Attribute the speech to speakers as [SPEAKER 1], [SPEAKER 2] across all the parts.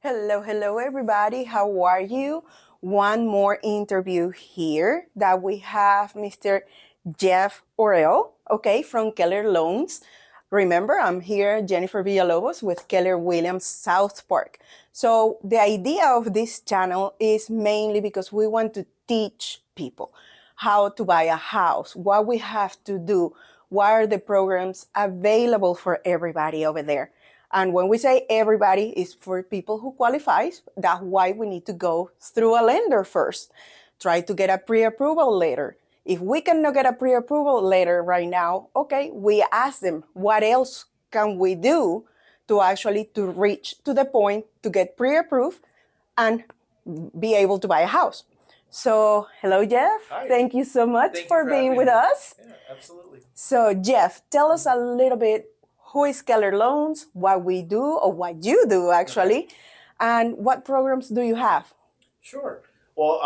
[SPEAKER 1] Hello, everybody. How are you? One more interview here that we have Mr. Jeff Orell, okay, from Keller Loans. Remember, I'm here, Jennifer Villalobos with Keller Williams SouthPark. So the idea of this channel is mainly because we want to teach people how to buy a house, what we have to do, what are the programs available for everybody over there. And when we say everybody, it's for people who qualifies. That's why we need to go through a lender first. Try to get a pre-approval letter. If we cannot get a pre-approval letter right now, okay, we ask them what else can we do to actually to reach to the point to get pre-approved and be able to buy a house. So, hello, Jeff.
[SPEAKER 2] Hi.
[SPEAKER 1] Thank you so much
[SPEAKER 2] Thank you
[SPEAKER 1] for
[SPEAKER 2] for
[SPEAKER 1] being
[SPEAKER 2] having
[SPEAKER 1] with
[SPEAKER 2] me.
[SPEAKER 1] us.
[SPEAKER 2] Yeah, absolutely.
[SPEAKER 1] So, Jeff, tell us a little bit who is Keller Loans, what we do, or what you do actually, and what programs do you have?
[SPEAKER 2] Sure. Well,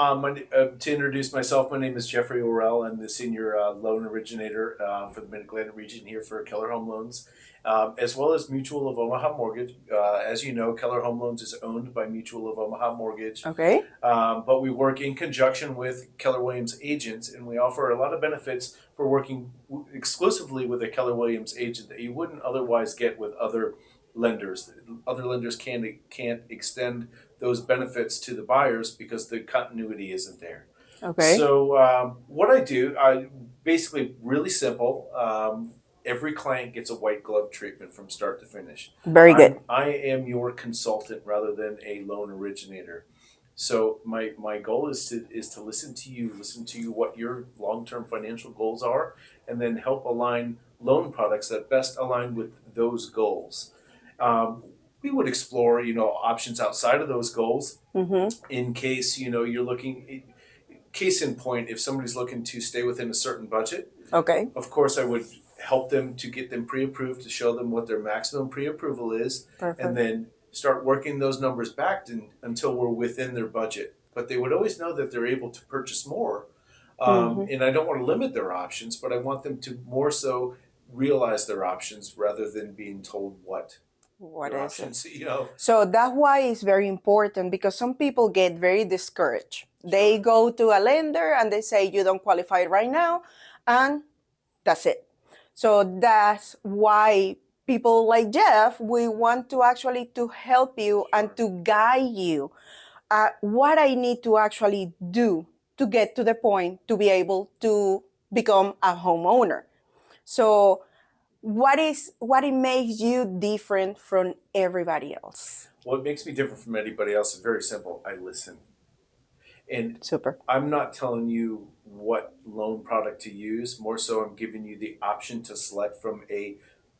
[SPEAKER 2] to introduce myself, my name is Jeffrey Orell. I'm the senior loan originator for the Mid-Atlantic region here for Keller Home Loans, as well as Mutual of Omaha Mortgage. As you know, Keller Home Loans is owned by Mutual of Omaha Mortgage,
[SPEAKER 1] Okay.
[SPEAKER 2] but we work in conjunction with Keller Williams agents, and we offer a lot of benefits for working exclusively with a Keller Williams agent that you wouldn't otherwise get with other lenders. Other lenders can't extend those benefits to the buyers because the continuity isn't there.
[SPEAKER 1] Okay.
[SPEAKER 2] So what I basically really simple. Every client gets a white glove treatment from start to finish.
[SPEAKER 1] Very good.
[SPEAKER 2] I am your consultant rather than a loan originator. So my goal is to listen to you what your long term financial goals are, and then help align loan products that best align with those goals. Um, we would explore, options outside of those goals
[SPEAKER 1] Mm-hmm.
[SPEAKER 2] in case, you're looking. Case in point, if somebody's looking to stay within a certain budget,
[SPEAKER 1] Okay.
[SPEAKER 2] of course, I would help them to get them pre-approved to show them what their maximum pre-approval is, and
[SPEAKER 1] Perfect.
[SPEAKER 2] then start working those numbers back until we're within their budget. But they would always know that they're able to purchase more.
[SPEAKER 1] Mm-hmm.
[SPEAKER 2] And I don't want to limit their options, but I want them to more so realize their options rather than being told what
[SPEAKER 1] What
[SPEAKER 2] their
[SPEAKER 1] is it?
[SPEAKER 2] options.
[SPEAKER 1] So that's why it's very important because some people get very discouraged. They go to a lender and they say, you don't qualify right now, and that's it. So that's why people like Jeff, we want to actually to help you and to guide you what I need to actually do to get to the point to be able to become a homeowner. So what it makes you different from everybody else?
[SPEAKER 2] What makes me different from anybody else is very simple. I listen. And
[SPEAKER 1] Super.
[SPEAKER 2] I'm not telling you what loan product to use. More so, I'm giving you the option to select from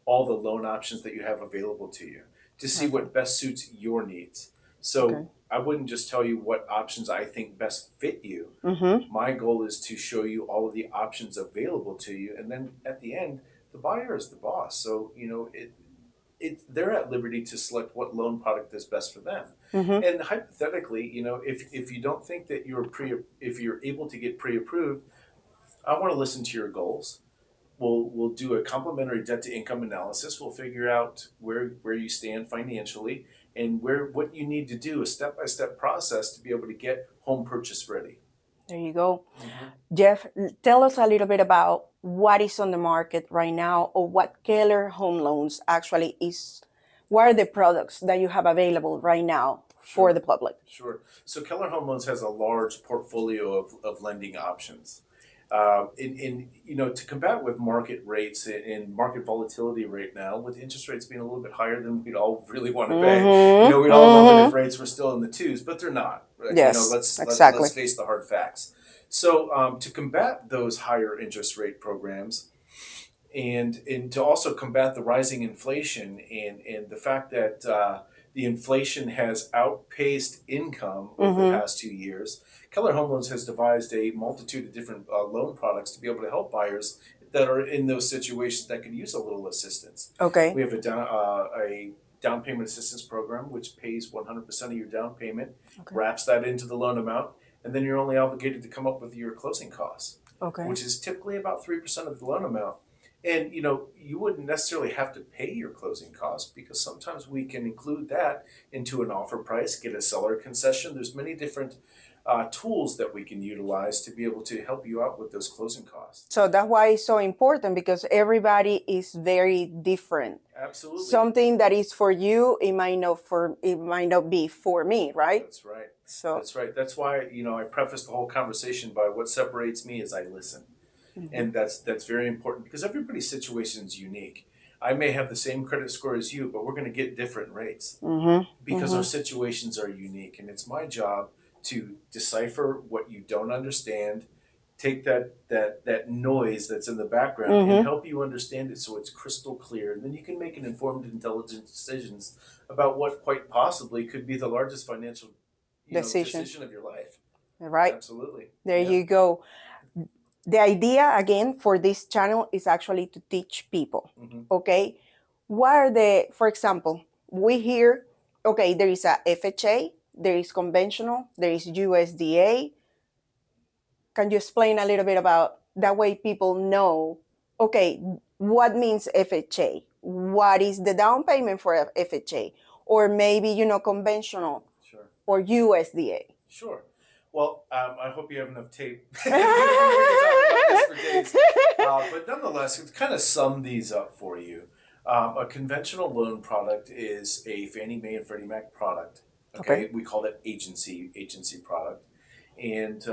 [SPEAKER 2] all the loan options that you have available to you to see what best suits your needs. So
[SPEAKER 1] Okay.
[SPEAKER 2] I wouldn't just tell you what options I think best fit you.
[SPEAKER 1] Mm-hmm.
[SPEAKER 2] My goal is to show you all of the options available to you, and then at the end, the buyer is the boss. So they're at liberty to select what loan product is best for them.
[SPEAKER 1] Mm-hmm.
[SPEAKER 2] And hypothetically, if you don't think that if you're able to get pre-approved, I want to listen to your goals. We'll do a complementary debt to income analysis. We'll figure out where you stand financially and what you need to do, a step-by-step process to be able to get home purchase ready.
[SPEAKER 1] There you go.
[SPEAKER 2] Mm-hmm.
[SPEAKER 1] Jeff, tell us a little bit about what is on the market right now or what Keller Home Loans actually is. What are the products that you have available right now for the public?
[SPEAKER 2] Sure. So Keller Home Loans has a large portfolio of lending options. To combat with market rates and market volatility right now, with interest rates being a little bit higher than we'd all really want to pay,
[SPEAKER 1] Mm-hmm.
[SPEAKER 2] we'd all love it if rates were still in the twos, but they're not.
[SPEAKER 1] Yes,
[SPEAKER 2] Let's
[SPEAKER 1] exactly.
[SPEAKER 2] face the hard facts. So to combat those higher interest rate programs, and to also combat the rising inflation and the fact that the inflation has outpaced income over the past 2 years, Keller Home Loans has devised a multitude of different loan products to be able to help buyers that are in those situations that could use a little assistance.
[SPEAKER 1] Okay.
[SPEAKER 2] We have a down payment assistance program which pays 100% of your down payment, wraps that into the loan amount, and then you're only obligated to come up with your closing costs,
[SPEAKER 1] Okay.
[SPEAKER 2] which is typically about 3% of the loan amount. And you wouldn't necessarily have to pay your closing costs because sometimes we can include that into an offer price, get a seller concession. There's many different tools that we can utilize to be able to help you out with those closing costs.
[SPEAKER 1] So that's why it's so important, because everybody is very different.
[SPEAKER 2] Absolutely.
[SPEAKER 1] Something that is for you, it might not be for me, right?
[SPEAKER 2] That's right.
[SPEAKER 1] So
[SPEAKER 2] That's right. That's why I preface the whole conversation by what separates me is I listen. And that's very important because everybody's situation is unique. I may have the same credit score as you, but we're going to get different rates because our situations are unique. And it's my job to decipher what you don't understand, take that noise that's in the background and help you understand it so it's crystal clear. And then you can make an informed, intelligent decisions about what quite possibly could be the largest financial decision of your life.
[SPEAKER 1] right.
[SPEAKER 2] Absolutely.
[SPEAKER 1] There you go. The idea, again, for this channel is actually to teach people, okay? What are for example, we hear, okay, there is a FHA, there is conventional, there is USDA. Can you explain a little bit about that way people know, okay, what means FHA? What is the down payment for FHA? Or maybe, conventional or USDA.
[SPEAKER 2] Sure. Well, I hope you have enough tape. We can talk about this for days. But nonetheless, to kind of sum these up for you, a conventional loan product is a Fannie Mae and Freddie Mac product. Okay. We call that agency product. And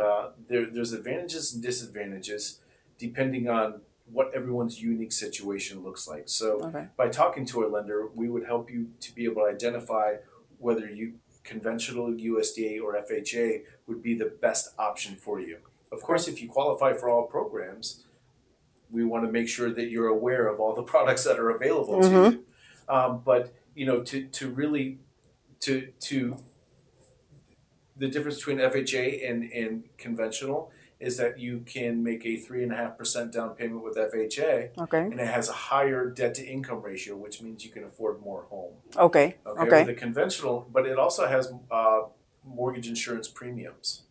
[SPEAKER 2] there's advantages and disadvantages depending on what everyone's unique situation looks like. So by talking to a lender, we would help you to be able to identify whether conventional USDA or FHA would be the best option for you. Of course, if you qualify for all programs, we want to make sure that you're aware of all the products that are available to you. But to really the difference between FHA and conventional is that you can make a 3.5% down payment with FHA, and it has a higher debt to income ratio, which means you can afford more home. With the conventional, but it also has mortgage insurance premiums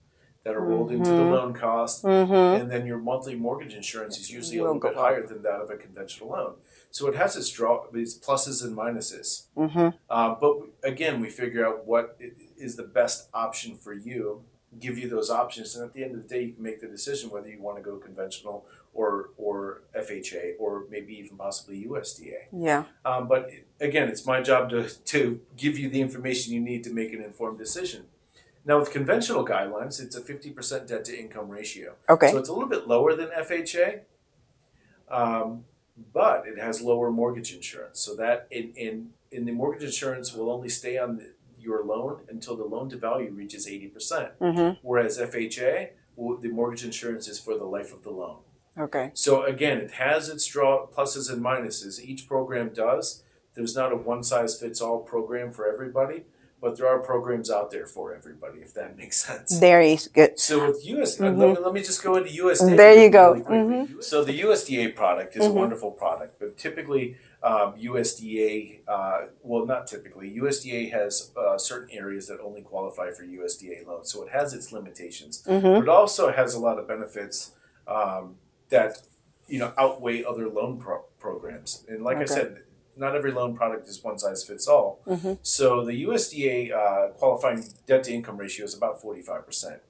[SPEAKER 2] that are rolled into the loan cost, and then your monthly mortgage insurance is usually a little bit higher than that of a conventional loan. So it has these pluses and minuses. But again, we figure out what is the best option for you, give you those options, and at the end of the day, you can make the decision whether you want to go conventional or FHA or maybe even possibly USDA. But again, it's my job to give you the information you need to make an informed decision. Now, with conventional guidelines, it's a 50% debt to income ratio. So it's a little bit lower than FHA, but it has lower mortgage insurance. So that in the mortgage insurance will only stay on your loan until the loan to value reaches 80%. Whereas FHA, the mortgage insurance is for the life of the loan. So again, it has its pluses and minuses. Each program does. There's not a one-size-fits-all program for everybody, but there are programs out there for everybody, if that makes sense.
[SPEAKER 1] There is good.
[SPEAKER 2] So with let me just go into USDA.
[SPEAKER 1] There you go. Really
[SPEAKER 2] So the USDA product is a wonderful product, but typically USDA, well, not typically, USDA has certain areas that only qualify for USDA loans. So it has its limitations, but it also has a lot of benefits that outweigh other loan programs. And like I said, not every loan product is one size fits all. So the USDA qualifying debt to income ratio is about 45%.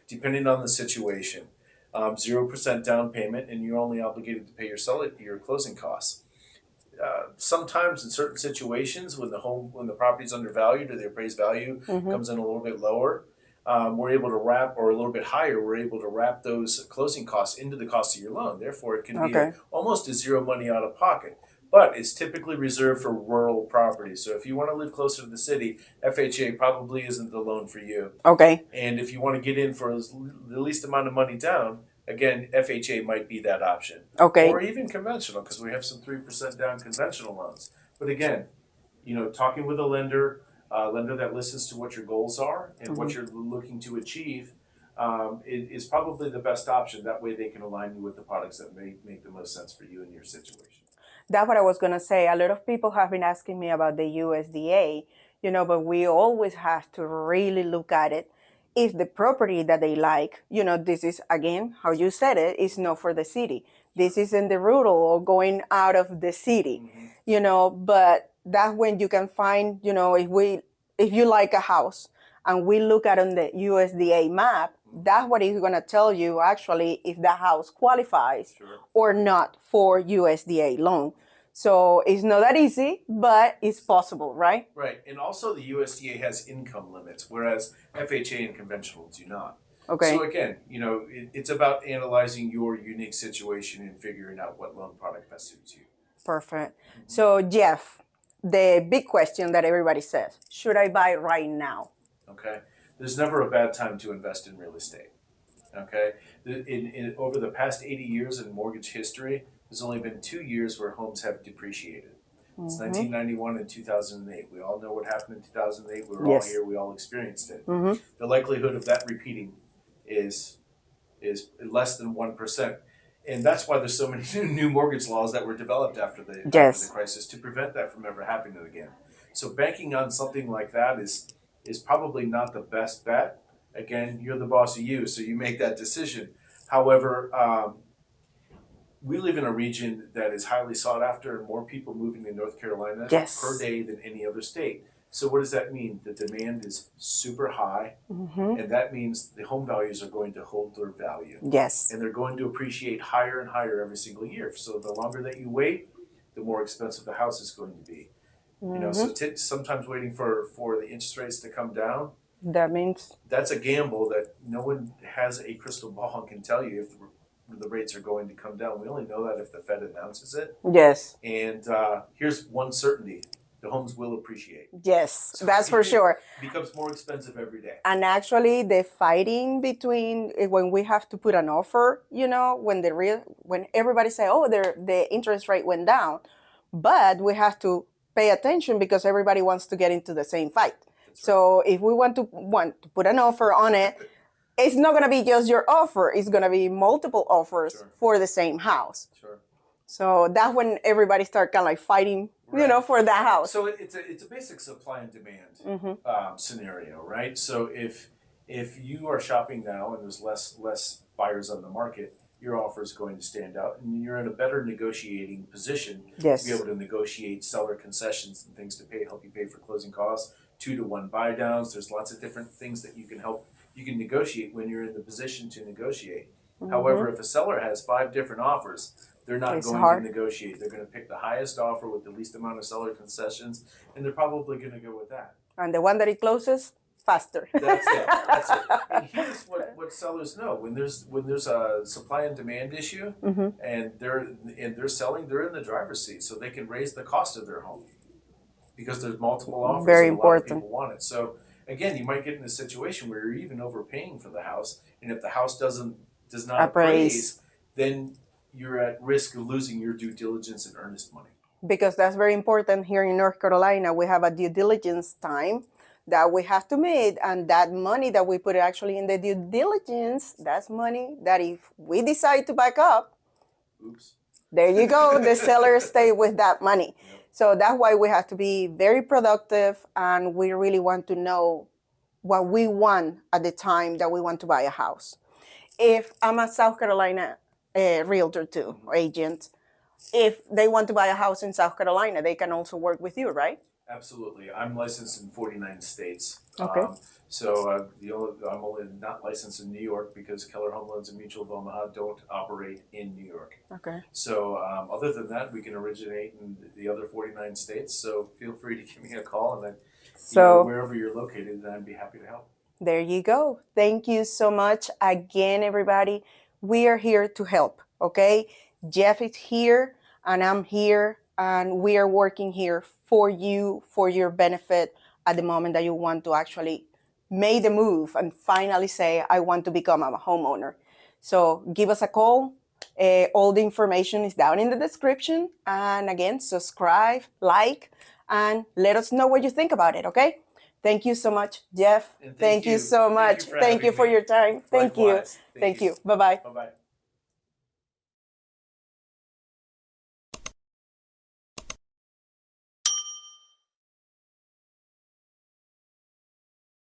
[SPEAKER 2] Depending on the situation. 0% down payment, and you're only obligated to pay your closing costs. Sometimes in certain situations, when the property's undervalued or the appraised value comes in a little bit lower, we're able to or a little bit higher, we're able to wrap those closing costs into the cost of your loan. Therefore, it can be almost a zero money out of pocket. But it's typically reserved for rural properties. So if you want to live closer to the city, FHA probably isn't the loan for you. And if you want to get in for the least amount of money down, again, FHA might be that option. Or even conventional, because we have some 3% down conventional loans. But again, talking with a lender that listens to what your goals are and what you're looking to achieve, is probably the best option. That way they can align you with the products that may make the most sense for you in your situation.
[SPEAKER 1] That's what I was going to say. A lot of people have been asking me about the USDA, but we always have to really look at it. If the property that they like, this is, again, how you said it, is not for the city. This is in the rural or going out of the city, but that's when you can find, if you like a house and we look at on the USDA map, that's what is going to tell you actually if the house qualifies or not for USDA loan. So it's not that easy, but it's possible, right?
[SPEAKER 2] Right. And also the USDA has income limits, whereas FHA and conventional do not.
[SPEAKER 1] Okay.
[SPEAKER 2] So again, it's about analyzing your unique situation and figuring out what loan product best suits you.
[SPEAKER 1] Perfect. So Jeff, the big question that everybody says, should I buy right now?
[SPEAKER 2] Okay. There's never a bad time to invest in real estate. Okay. Over the past 80 years in mortgage history, there's only been 2 years where homes have depreciated. It's 1991 and 2008. We all know what happened in 2008. We were all here. We all experienced it. The likelihood of that repeating is less than 1%. And that's why there's so many new mortgage laws that were developed after the crisis to prevent that from ever happening again. So banking on something like that is probably not the best bet. Again, you're the boss of you, so you make that decision. However, we live in a region that is highly sought after, and more people moving to North Carolina per day than any other state. So what does that mean? The demand is super high, and that means the home values are going to hold their value.
[SPEAKER 1] Yes.
[SPEAKER 2] And they're going to appreciate higher and higher every single year. So the longer that you wait, the more expensive the house is going to be. So sometimes waiting for the interest rates to come down,
[SPEAKER 1] that means
[SPEAKER 2] that's a gamble that no one has a crystal ball and can tell you if the rates are going to come down. We only know that if the Fed announces it.
[SPEAKER 1] Yes.
[SPEAKER 2] And here's one certainty. The homes will appreciate.
[SPEAKER 1] Yes, so that's for sure.
[SPEAKER 2] It becomes more expensive every day.
[SPEAKER 1] And actually the fighting between when we have to put an offer, when everybody say, oh, the interest rate went down, but we have to pay attention because everybody wants to get into the same fight. So if we want to put an offer on it, it's not going to be just your offer. It's going to be multiple offers for the same house.
[SPEAKER 2] Sure.
[SPEAKER 1] So that's when everybody start kind of like fighting, for that house.
[SPEAKER 2] So it's a basic supply and demand scenario, right? So if you are shopping now and there's less buyers on the market, your offer is going to stand out, and you're in a better negotiating position to be able to negotiate seller concessions and things to help you pay for closing costs, 2-to-1 buy downs. There's lots of different things that you can negotiate when you're in the position to negotiate. However, if a seller has 5 different offers, they're not going to negotiate. They're going to pick the highest offer with the least amount of seller concessions, and they're probably going to go with that.
[SPEAKER 1] And the one that it closes faster.
[SPEAKER 2] That's it. And here's what sellers know: when there's a supply and demand issue, and they're selling, they're in the driver's seat, so they can raise the cost of their home because there's multiple offers.
[SPEAKER 1] Very
[SPEAKER 2] and
[SPEAKER 1] important.
[SPEAKER 2] A lot of people want it. So again, you might get in a situation where you're even overpaying for the house, and if the house does not appraise, then you're at risk of losing your due diligence and earnest money.
[SPEAKER 1] Because that's very important here in North Carolina. We have a due diligence time that we have to meet, and that money that we put actually in the due diligence, that's money that if we decide to back up, there you go, the seller stay with that money. Yep. So that's why we have to be very productive, and we really want to know what we want at the time that we want to buy a house. If I'm a South Carolina realtor too, or agent, if they want to buy a house in South Carolina, they can also work with you, right?
[SPEAKER 2] Absolutely. I'm licensed in 49 states.
[SPEAKER 1] Okay.
[SPEAKER 2] I'm only not licensed in New York because Keller Home Loans and Mutual of Omaha don't operate in New York.
[SPEAKER 1] Okay.
[SPEAKER 2] So other than that, we can originate in the other 49 states. So feel free to give me a call, and then wherever you're located, then I'd be happy to help.
[SPEAKER 1] There you go. Thank you so much again, everybody. We are here to help, okay? Jeff is here, and I'm here, and we are working here for you, for your benefit at the moment that you want to actually make the move and finally say, I want to become a homeowner. So give us a call. All the information is down in the description. And again, subscribe, like, and let us know what you think about it, okay? Thank you so much, Jeff. Thank you so much. Thank you for your time. Thank you. Thank you. Bye-bye.
[SPEAKER 2] Bye-bye.